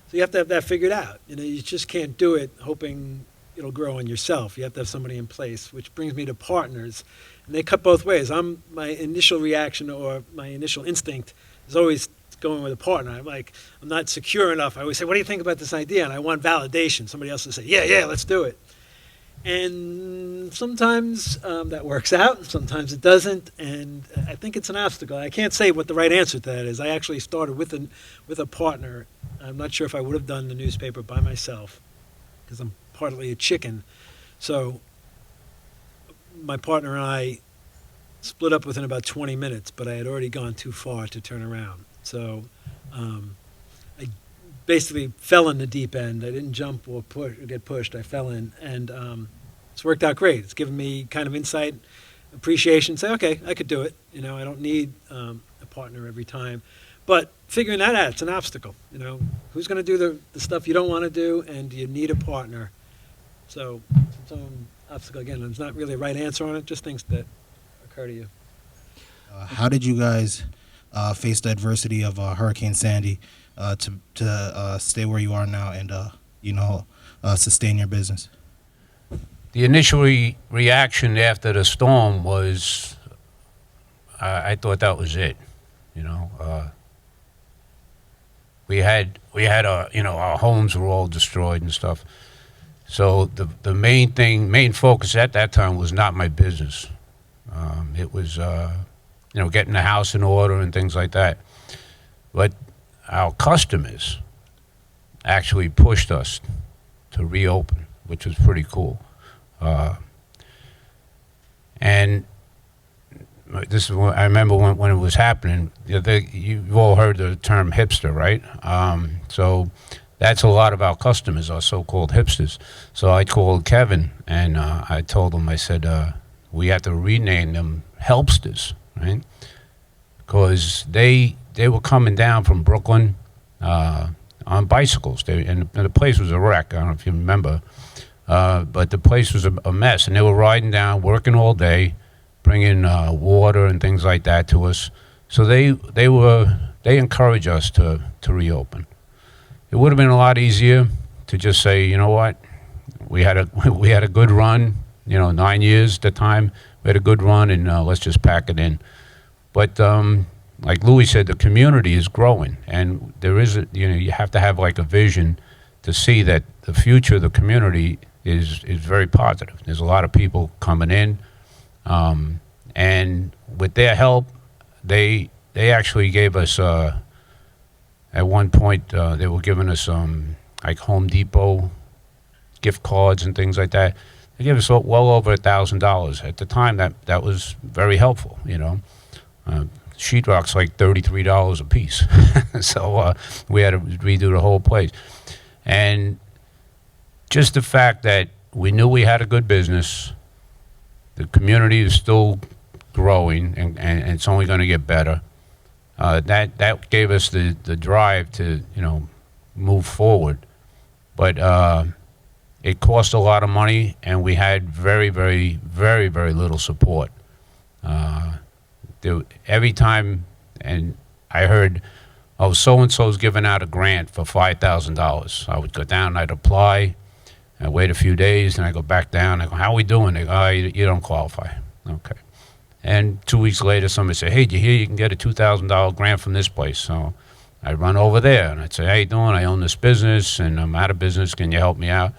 So you have to have that figured out. You just can't do it hoping it'll grow on yourself. You have to have somebody in place, which brings me to partners. And they cut both ways. My initial reaction or my initial instinct is always going with a partner. I'm not secure enough. I always say, what do you think about this idea? And I want validation. Somebody else will say, yeah, let's do it. And sometimes that works out, sometimes it doesn't, and I think it's an obstacle. I can't say what the right answer to that is. I actually started with a partner. I'm not sure if I would have done the newspaper by myself, because I'm partly a chicken. So my partner and I split up within about 20 minutes, but I had already gone too far to turn around. So I basically fell in the deep end. I didn't jump or get pushed. I fell in, and it's worked out great. It's given me kind of insight, appreciation. Say, okay, I could do it. I don't need a partner every time. But figuring that out, it's an obstacle. Who's going to do the stuff you don't want to do, and you need a partner. So it's an obstacle again. There's not really a right answer on it. Just things that occur to you. How did you guys face the adversity of Hurricane Sandy to stay where you are now and sustain your business? the initial reaction after the storm was, I thought that was it. We had our, our homes were all destroyed and stuff. So the main focus at that time was not my business. It was, getting the house in order and things like that. But our customers actually pushed us to reopen, which was pretty cool. And this is when, I remember when it was happening. You've all heard the term hipster, right? So that's a lot of our customers are so-called hipsters. So I called Kevin and I told him, I said, we have to rename them helpsters, right? Because they were coming down from Brooklyn on bicycles. And the place was a wreck. I don't know if you remember. But the place was a mess. And they were riding down, working all day, bringing water and things like that to us. So they encouraged us to reopen. It would have been a lot easier to just say, you know what, we had a good run, 9 years at the time. We had a good run, and let's just pack it in. But like Louis said, the community is growing, and there is you have to have like a vision to see that the future of the community is very positive. There's a lot of people coming in, and with their help, they actually gave us. At one point, they were giving us like Home Depot gift cards and things like that. They gave us well over $1,000. At the time, that was very helpful, Sheetrock's like $33 a piece. So we had to redo the whole place. And just the fact that we knew we had a good business, the community is still growing, and it's only going to get better. That gave us the drive to move forward, but it cost a lot of money, and we had very, very, very, very little support. Every time, and I heard, oh, so and so's giving out a grant for $5,000. I would go down, I'd apply, I'd wait a few days, and I go back down. I go, how are we doing? They go, oh, you don't qualify. Okay. And 2 weeks later, somebody said, hey, did you hear you can get a $2,000 grant from this place? So I'd run over there, and I'd say, how you doing? I own this business, and I'm out of business. Can you help me out?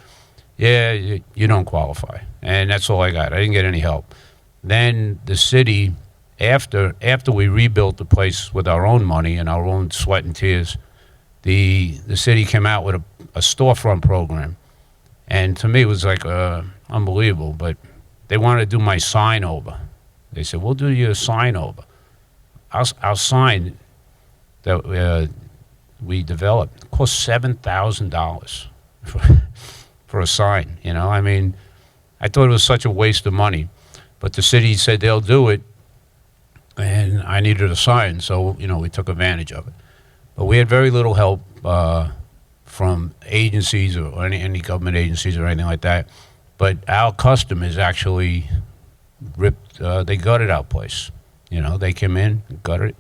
Yeah, you don't qualify. And that's all I got. I didn't get any help. Then the city, after we rebuilt the place with our own money and our own sweat and tears, the city came out with a storefront program. And to me, it was like unbelievable. But they wanted to do my sign over. They said, we'll do your sign over. Our sign that we developed cost $7,000 for a sign. I mean, I thought it was such a waste of money. But the city said they'll do it, and I needed a sign, so we took advantage of it. But we had very little help from agencies or any government agencies or anything like that. But our customers actually they gutted our place. They came in and gutted it.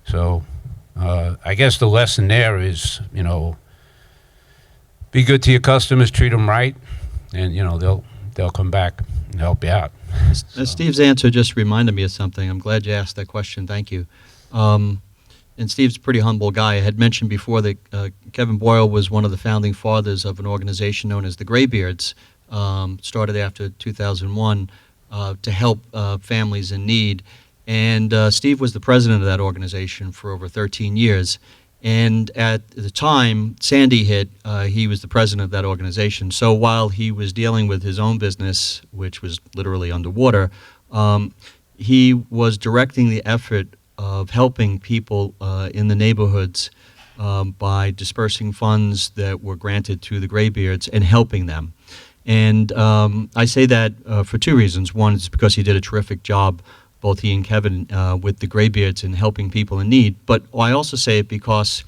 So I guess the lesson there is, be good to your customers, treat them right, and they'll come back and help you out. Steve's answer just reminded me of something. I'm glad you asked that question. Thank you. And Steve's a pretty humble guy. I had mentioned before that Kevin Boyle was one of the founding fathers of an organization known as the Graybeards, started after 2001 to help families in need. And Steve was the president of that organization for over 13 years. And at the time Sandy hit, he was the president of that organization. So while he was dealing with his own business, which was literally underwater, he was directing the effort of helping people in the neighborhoods by dispersing funds that were granted to the Graybeards and helping them. And I say that for two reasons. One is because he did a terrific job, both he and Kevin, with the Graybeards in helping people in need. But I also say it because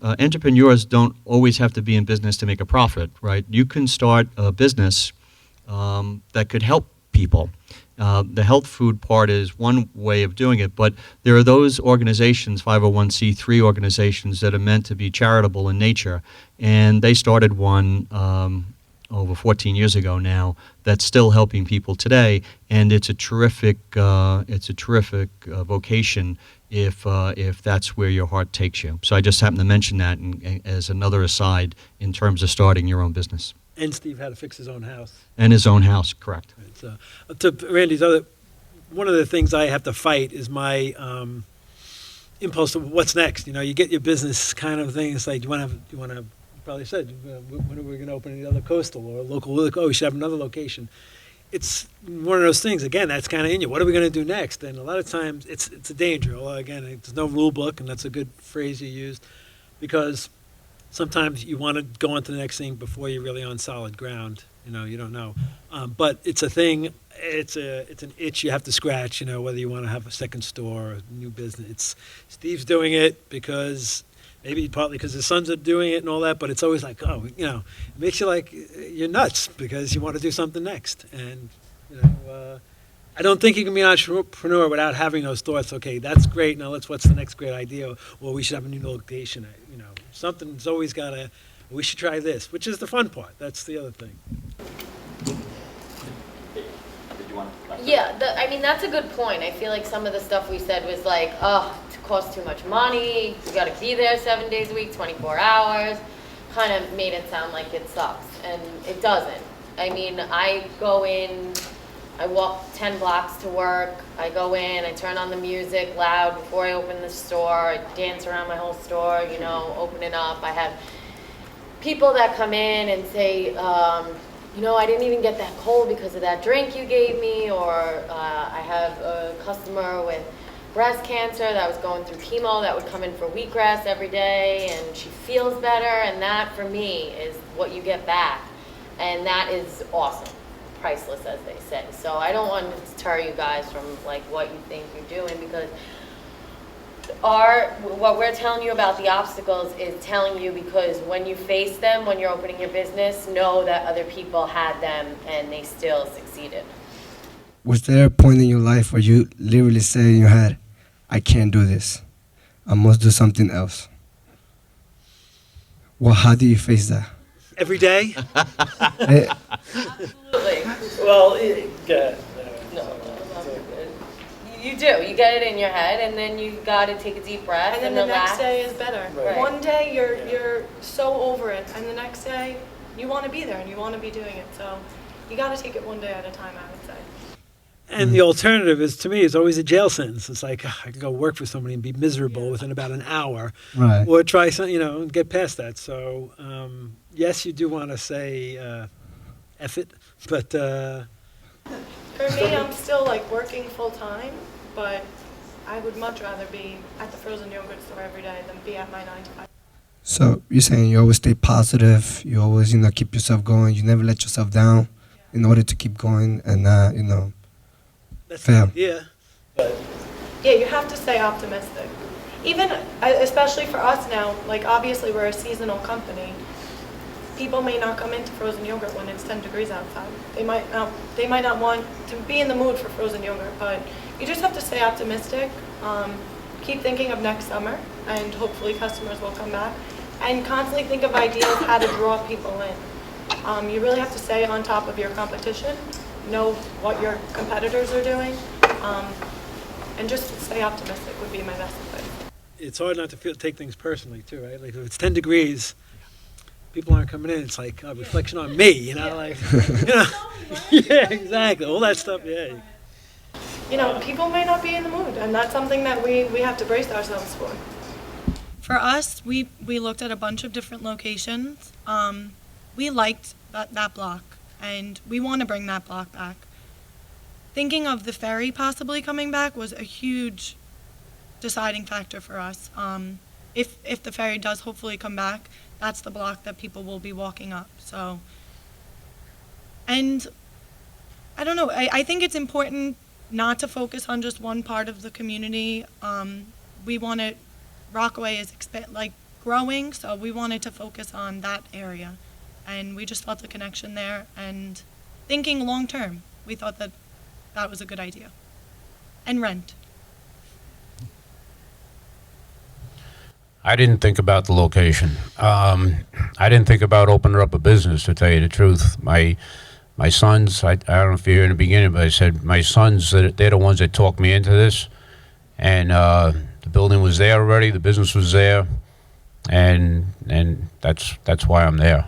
entrepreneurs don't always have to be in business to make a profit, right? You can start a business that could help people. The health food part is one way of doing it, but there are those organizations, 501c3 organizations, that are meant to be charitable in nature. And they started one over 14 years ago now that's still helping people today, and it's a terrific vocation if that's where your heart takes you. So I just happened to mention that as another aside in terms of starting your own business. And Steve had to fix his own house. And his own house, correct. So, to Randy's other, one of the things I have to fight is my impulse to what's next. You get your business kind of thing. It's like, you want to, probably said, when are we going to open another coastal or a local? Oh, we should have another location. It's one of those things. Again, that's kind of in you. What are we going to do next? And a lot of times, it's a danger. Well, again, there's no rule book, and that's a good phrase you used, because sometimes you want to go on to the next thing before you're really on solid ground. You don't know. But it's a thing. It's an itch you have to scratch. Whether you want to have a second store or a new business. Steve's doing it because maybe partly because his sons are doing it and all that. But it's always like, it makes you like you're nuts because you want to do something next. And I don't think you can be an entrepreneur without having those thoughts. Okay, that's great. Now what's the next great idea? Well, we should have a new location. Something's always got to. We should try this, which is the fun part. That's the other thing. Yeah, that's a good point. I feel like some of the stuff we said was like, it costs too much money, you got to be there 7 days a week, 24 hours. Kind of made it sound like it sucks, and it doesn't. I go in, I walk 10 blocks to work, I go in, I turn on the music loud before I open the store, I dance around my whole store, opening up. I have people that come in and say, I didn't even get that cold because of that drink you gave me, or I have a customer with breast cancer that was going through chemo that would come in for wheatgrass every day, and she feels better, and that for me is what you get back, and that is awesome, priceless as they say. So I don't want to deter you guys from like what you think you're doing, because what we're telling you about the obstacles is telling you because when you face them, when you're opening your business, know that other people had them and they still succeeded. Was there a point in your life where you literally said in your head, I can't do this, I must do something else? Well, how do you face that? Every day? Eh, Absolutely. Well, No. You do. You get it in your head, and then you got to take a deep breath And then the relax. next day is better. Right. One day you're so over it, and the next day you want to be there and you want to be doing it. So you got to take it one day at a time, I would say. And the alternative is, to me, is always a jail sentence. It's like, I can go work for somebody and be miserable within about an hour, right. or try something, and get past that. So, yes, you do want to say, F it, but, For me, I'm still like working full time, but I would much rather be at the frozen yogurt store every day than be at my 9 to 5. So you're saying you always stay positive, you always, keep yourself going, you never let yourself down in order to keep going and not, that's fail. Yeah. Yeah, you have to stay optimistic. Even, especially for us now, like obviously we're a seasonal company. People may not come into frozen yogurt when it's 10 degrees outside. They might not want to be in the mood for frozen yogurt, but you just have to stay optimistic. Keep thinking of next summer, and hopefully customers will come back. And constantly think of ideas how to draw people in. You really have to stay on top of your competition, know what your competitors are doing, and just stay optimistic would be my best advice. It's hard not to take things personally, too, right? Like, if it's 10 degrees, people aren't coming in. It's like a reflection on me, like, yeah, exactly. All that stuff, yeah. People may not be in the mood, and that's something that we have to brace ourselves for. For us, we looked at a bunch of different locations. We liked that block, and we want to bring that block back. Thinking of the ferry possibly coming back was a huge deciding factor for us. If the ferry does hopefully come back, that's the block that people will be walking up. So, and I don't know, I think it's important not to focus on just one part of the community. We wanted, Rockaway is growing, so we wanted to focus on that area. And we just felt the connection there, and thinking long term, we thought that was a good idea. And rent. I didn't think about the location. I didn't think about opening up a business, to tell you the truth. My sons, I don't know if you hear in the beginning, but I said my sons, they're the ones that talked me into this. And the building was there already, the business was there, and that's why I'm there.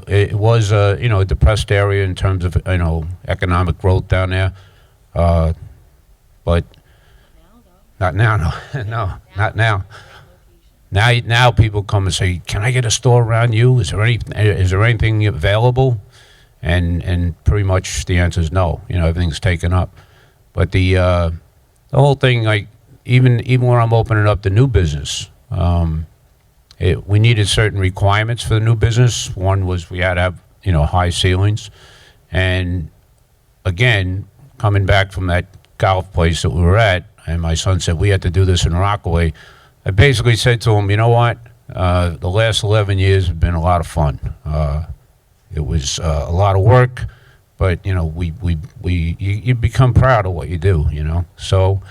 It was a depressed area in terms of economic growth down there, but not now. No, no, not now. Now people come and say, "Can I get a store around you? Is there anything available?" And pretty much the answer is no. Everything's taken up. But the whole thing, like even when I'm opening up the new business, we needed certain requirements for the new business. One was we had to have high ceilings, and again, coming back from that golf place that we were at, and my son said we had to do this in Rockaway. I basically said to him, you know what? The last 11 years have been a lot of fun. It was a lot of work, but you become proud of what you do. So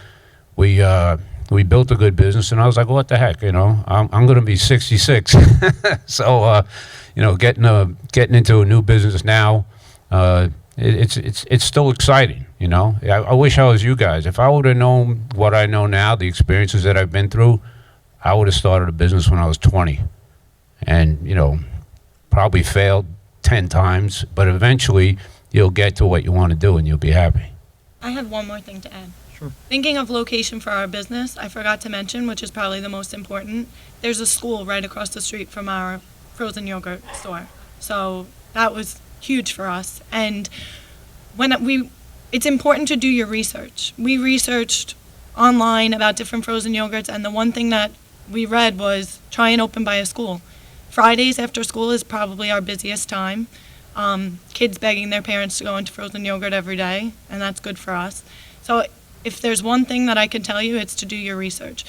we built a good business, and I was like, well, what the heck? I'm going to be 66, so getting into a new business now, it's still exciting. I wish I was you guys. If I would have known what I know now, the experiences that I've been through, I would have started a business when I was 20, and probably failed 10 times, but eventually you'll get to what you want to do and you'll be happy. I had one more thing to add. Sure. Thinking of location for our business, I forgot to mention, which is probably the most important, there's a school right across the street from our frozen yogurt store. So that was huge for us. And it's important to do your research. We researched online about different frozen yogurts, and the one thing that we read was try and open by a school. Fridays after school is probably our busiest time. Kids begging their parents to go into frozen yogurt every day, and that's good for us. So if there's one thing that I can tell you, it's to do your research.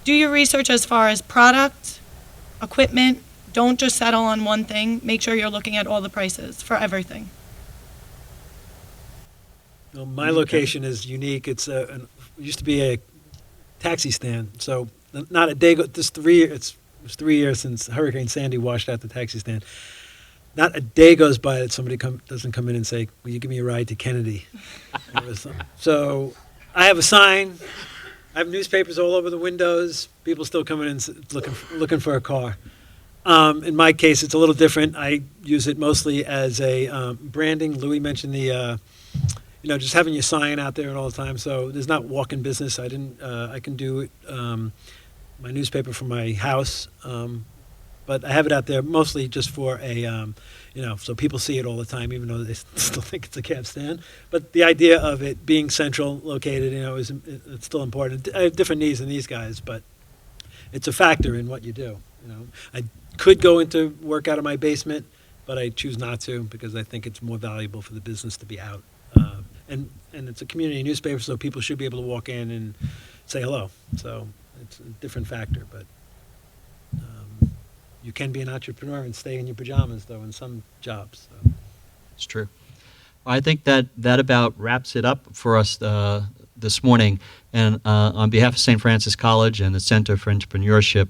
Do your research as far as product, equipment. Don't just settle on one thing. Make sure you're looking at all the prices for everything. Well, my location is unique. It used to be a taxi stand. So not a day ago. It was 3 years since Hurricane Sandy washed out the taxi stand. Not a day goes by that somebody doesn't come in and say, "Will you give me a ride to Kennedy?" So I have a sign. I have newspapers all over the windows. People still coming in looking for a car. In my case, it's a little different. I use it mostly as a branding. Louis mentioned the, just having your sign out there all the time. So there's not walk-in business. I can do my newspaper from my house, but I have it out there mostly just for so people see it all the time, even though they still think it's a cab stand. But the idea of it being central located, it's still important. I have different needs than these guys, but it's a factor in what you do. I could go into work out of my basement, but I choose not to because I think it's more valuable for the business to be out. And it's a community newspaper, so people should be able to walk in and say hello. So it's a different factor, but you can be an entrepreneur and stay in your pajamas, though, in some jobs. So. It's true. I think that about wraps it up for us this morning. And on behalf of St. Francis College and the Center for Entrepreneurship,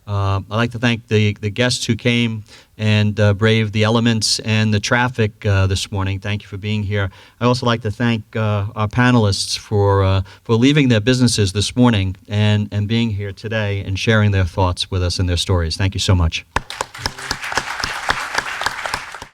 I'd like to thank the guests who came and braved the elements and the traffic this morning. Thank you for being here. I'd also like to thank our panelists for leaving their businesses this morning and being here today and sharing their thoughts with us and their stories. Thank you so much.